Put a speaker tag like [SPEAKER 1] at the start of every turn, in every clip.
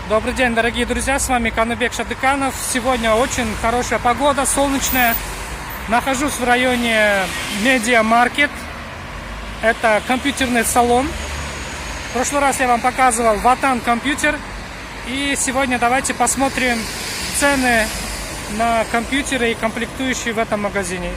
[SPEAKER 1] Добрый день, дорогие друзья, с вами Каныбек Шадыканов. Сегодня очень хорошая погода, солнечная. Нахожусь в районе Media Market. Это компьютерный салон. В прошлый раз я вам показывал Ватан компьютер. И сегодня давайте посмотрим цены на компьютеры и комплектующие в этом магазине.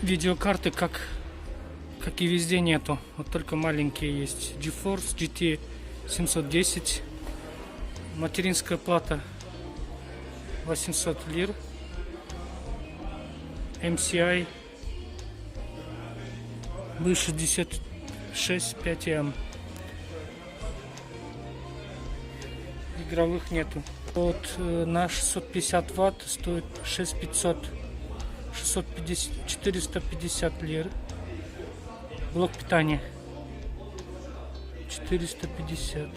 [SPEAKER 1] Видеокарты, как и везде, нету. Вот только маленькие есть. GeForce GT 710. Материнская плата 800 лир. MCI B66 5M. Игровых нету. Вот на 650 ватт стоит 6500. 450 лир. Блок питания 450.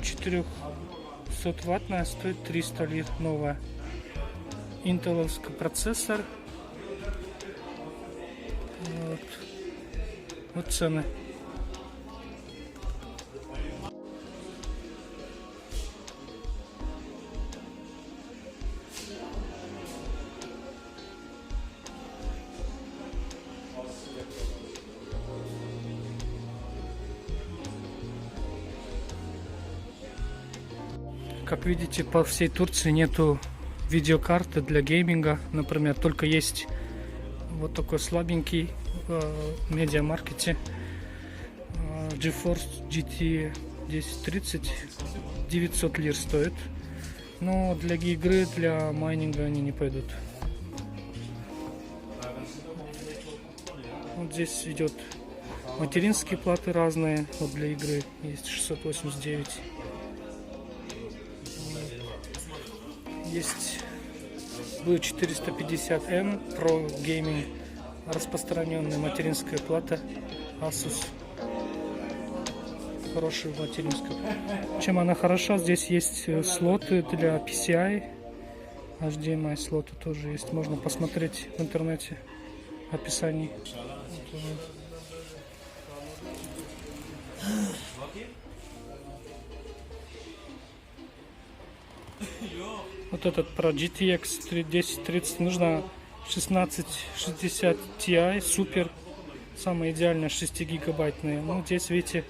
[SPEAKER 1] 400 ваттная стоит 300 лир, новая. Интеловский процессор. Вот цены. Как видите, по всей Турции нету видеокарты для гейминга. Например, только есть вот такой слабенький в медиамаркете GeForce GT 1030. 900 лир стоит. Но для игры, для майнинга они не пойдут. Вот здесь идет материнские платы разные. Вот для игры есть 689. Есть B450M Pro Gaming, распространенная материнская плата Asus. Хорошая материнская. Чем она хороша? Здесь есть слоты для PCI, HDMI слоты тоже есть. Можно посмотреть в интернете в описании. Вот этот про GTX 1030 нужно 1660 Ti Super, самая идеальная 6 гигабайтная. Ну, здесь, видите,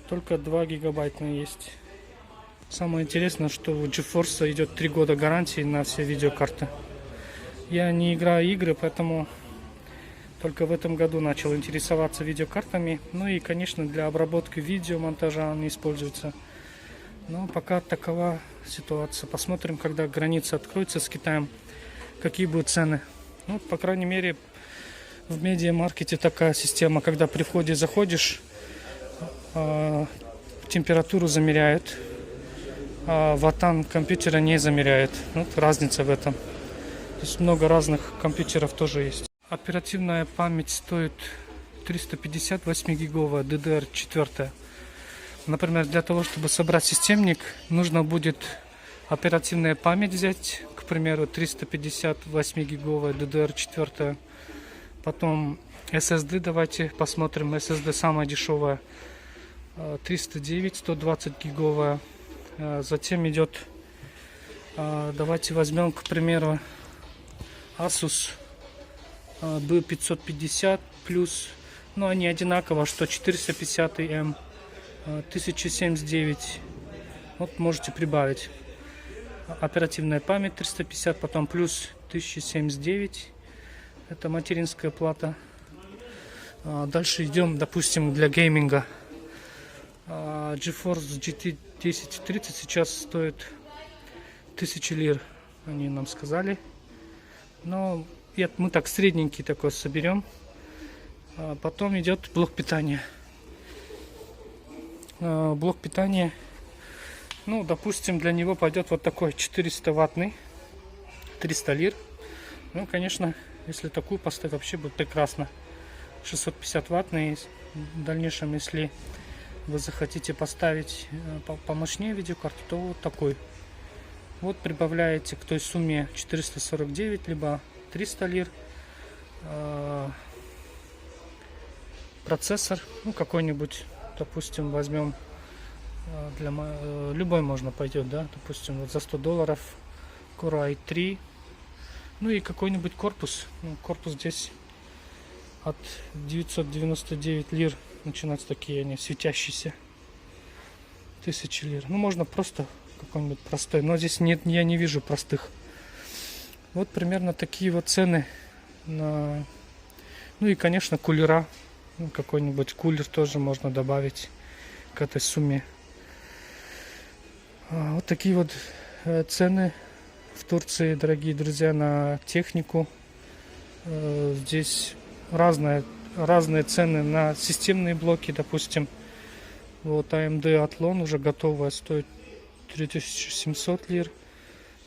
[SPEAKER 1] только 2 гигабайтные есть. Самое интересное, что у GeForce идет 3 года гарантии на все видеокарты. Я не играю игры, поэтому только в этом году начал интересоваться видеокартами. Ну и, конечно, для обработки видео, монтажа они используются. Но пока такова ситуация. Посмотрим, когда граница откроется с Китаем, какие будут цены. Ну, по крайней мере, в медиамаркете такая система, когда при входе заходишь, температуру замеряют, а Ватан компьютера не замеряет. Вот разница в этом. То есть много разных компьютеров тоже есть. Оперативная память стоит 350 8-гиговая DDR4. Например, для того, чтобы собрать системник, нужно будет оперативная память взять, к примеру, 350 8-гиговая DDR4. Потом SSD, давайте посмотрим. SSD самая дешевая, 309 120 гиговая. Затем идет, давайте возьмем, к примеру, Asus B550 плюс, но они одинаково, что 450M. 1079. Вот можете прибавить. Оперативная память 350, потом плюс 1079. Это материнская плата. Дальше идем, допустим, для гейминга. GeForce GT 1030 сейчас стоит 1000 лир. Они нам сказали. Но мы так средненький такой соберем. Потом идет блок питания. Блок питания, ну, допустим, для него пойдет вот такой 400 ваттный. 300 лир. Ну, конечно, если такую поставить, вообще будет прекрасно. 650 ваттный. В дальнейшем, если вы захотите поставить помощнее видеокарту, то вот такой. Вот прибавляете к той сумме 449, либо 300 лир. Процессор, ну, какой-нибудь, допустим, возьмем, любой можно пойдет, да, допустим, вот за $100 Core i3. Ну и какой-нибудь корпус. Ну, корпус здесь от 999 лир начинаются, такие они светящиеся. 1000 лир. Ну, можно просто какой-нибудь простой, но здесь нет, я не вижу простых. Вот примерно такие вот цены на... Ну и, конечно, кулера. Ну, какой-нибудь кулер тоже можно добавить к этой сумме. Вот такие вот цены в Турции, дорогие друзья, на технику. Здесь разные цены на системные блоки, допустим. Вот AMD Athlon уже готовая, стоит 3700 лир.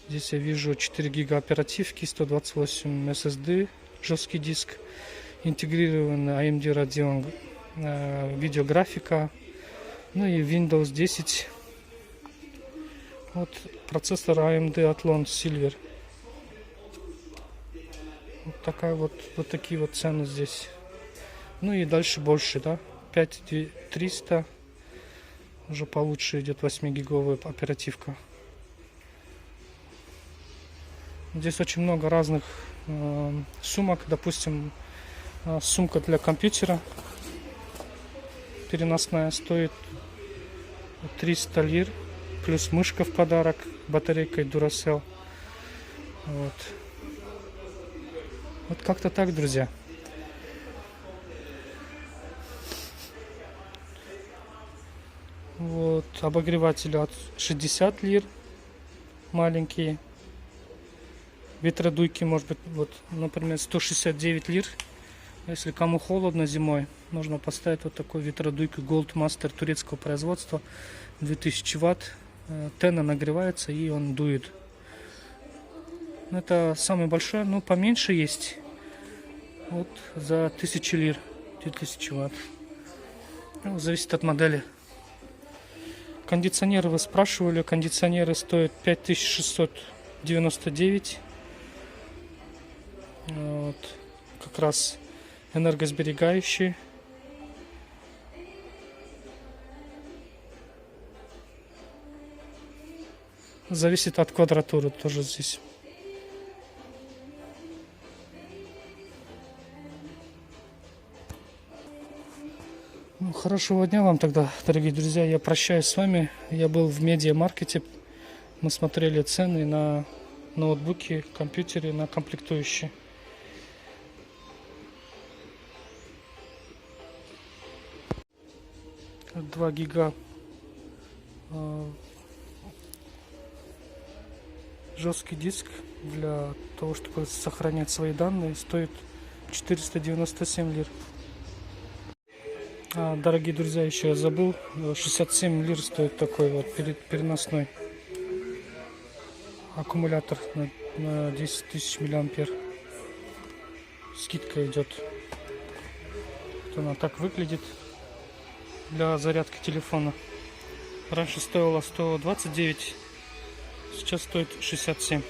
[SPEAKER 1] Здесь я вижу 4 гига оперативки, 128 SSD, жесткий диск, интегрированный AMD Radeon видеографика, ну и Windows 10. Вот процессор AMD Athlon Silver. Вот такая вот такие вот цены здесь. Ну и дальше больше, да, 5300. Уже получше идет 8-гиговая оперативка. Здесь очень много разных сумок. Допустим, сумка для компьютера переносная стоит 300 лир. Плюс мышка в подарок, батарейкой Duracell. Вот как-то так, друзья. Вот обогреватели от 60 лир, маленькие. Ветродуйки, может быть, вот, например, 169 лир. Если кому холодно зимой, можно поставить вот такой ветродуйку Gold Master турецкого производства, 2000 ватт. Тена нагревается и он дует. Это самый большой, ну поменьше есть. Вот за 1000 лир, 2000 ватт. Ну, зависит от модели. Кондиционеры вы спрашивали. Кондиционеры стоят 5699. Вот. Как раз энергосберегающие. Зависит от квадратуры тоже здесь. Ну, хорошего дня вам тогда, дорогие друзья. Я прощаюсь с вами. Я был в медиамаркете. Мы смотрели цены на ноутбуки, компьютеры, на комплектующие. — 2 гига жесткий диск для того, чтобы сохранять свои данные, стоит 497 лир. Дорогие друзья, еще я забыл, 67 лир стоит такой вот переносной аккумулятор на 10 тысяч миллиампер. Скидка идет. Вот она так выглядит для зарядки телефона. Раньше стоила 129, сейчас стоит 67.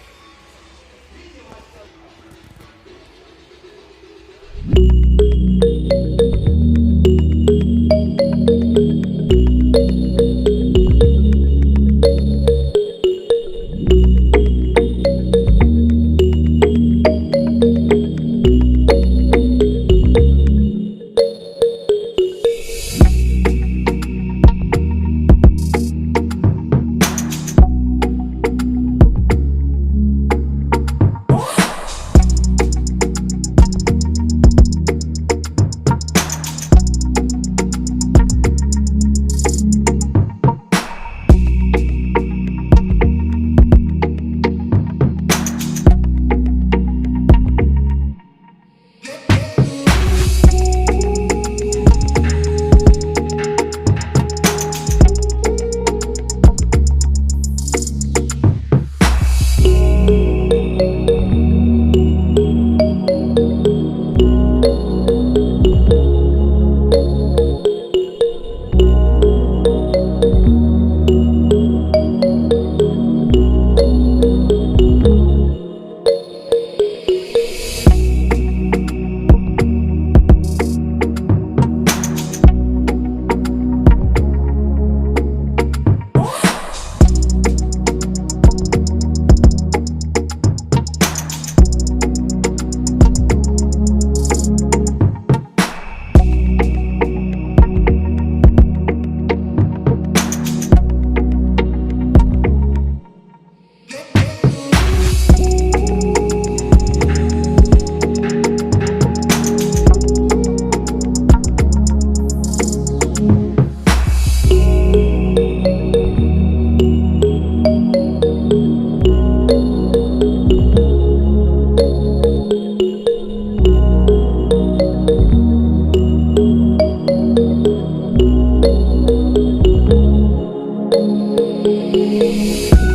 [SPEAKER 1] Thank you.